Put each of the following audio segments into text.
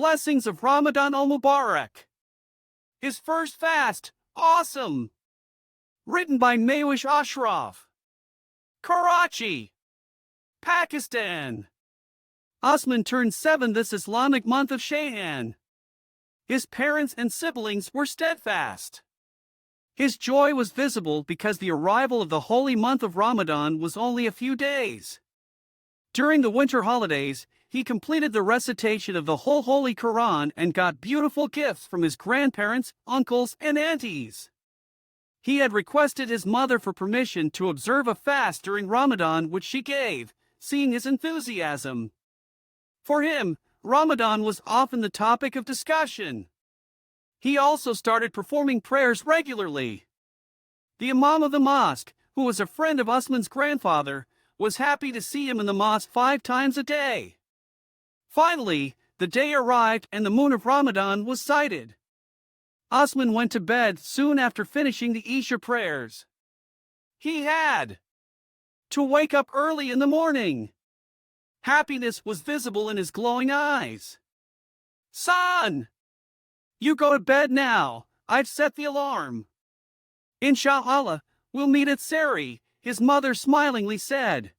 Blessings of Ramadan al-Mubarak. His first fast, awesome. Written by Maywish Ashraf. Karachi, Pakistan. Osman turned 7 this Islamic month of Sha'ban. His parents and siblings were steadfast. His joy was visible because the arrival of the holy month of Ramadan was only a few days. During the winter holidays, he completed the recitation of the whole Holy Quran and got beautiful gifts from his grandparents, uncles, and aunties. He had requested his mother for permission to observe a fast during Ramadan, which she gave, seeing his enthusiasm. For him, Ramadan was often the topic of discussion. He also started performing prayers regularly. The Imam of the mosque, who was a friend of Osman's grandfather, was happy to see him in the mosque 5 times a day. Finally, the day arrived and the moon of Ramadan was sighted. Osman went to bed soon after finishing the Isha prayers. He had to wake up early in the morning. Happiness was visible in his glowing eyes. "Son! You go to bed now. I've set the alarm. Insha'Allah, we'll meet at Sari," his mother smilingly said.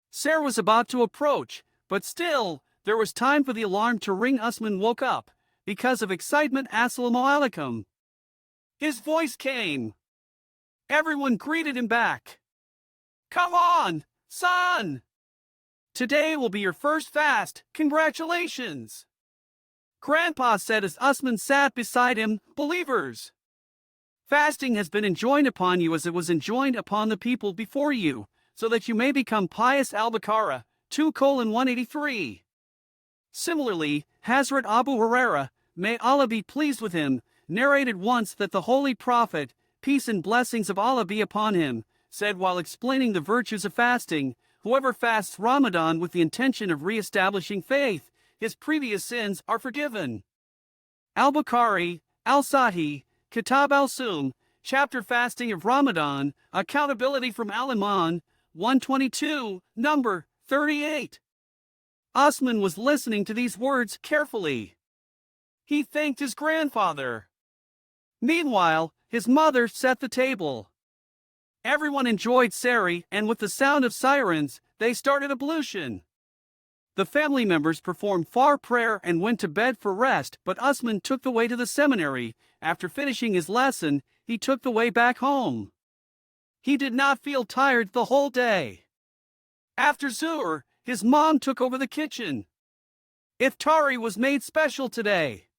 Sari was about to approach, but still, there was time for the alarm to ring. Osman woke up. Because of excitement, "Assalamu alaikum." His voice came. Everyone greeted him back. "Come on, son! Today will be your first fast. Congratulations!" Grandpa said as Osman sat beside him. "Believers, fasting has been enjoined upon you as it was enjoined upon the people before you, so that you may become pious." Al-Baqarah 2:183. Similarly, Hazrat Abu Hurairah, may Allah be pleased with him, narrated once that the Holy Prophet, peace and blessings of Allah be upon him, said while explaining the virtues of fasting, "Whoever fasts Ramadan with the intention of re-establishing faith, his previous sins are forgiven." Al-Bukhari, Al-Sahih, Kitab al-Sum, Chapter Fasting of Ramadan, Accountability from Al-Iman, 122, number 38. Osman was listening to these words carefully. He thanked his grandfather. Meanwhile, his mother set the table. Everyone enjoyed Sari, and with the sound of sirens, they started ablution. The family members performed far prayer and went to bed for rest, but Osman took the way to the seminary. After finishing his lesson, he took the way back home. He did not feel tired the whole day. After Zuhr, his mom took over the kitchen. Iftari was made special today.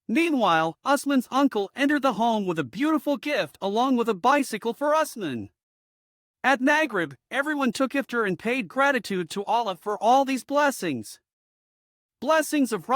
Meanwhile, Osman's uncle entered the home with a beautiful gift along with a bicycle for Osman. At Maghrib, everyone took iftar and paid gratitude to Allah for all these blessings. Blessings of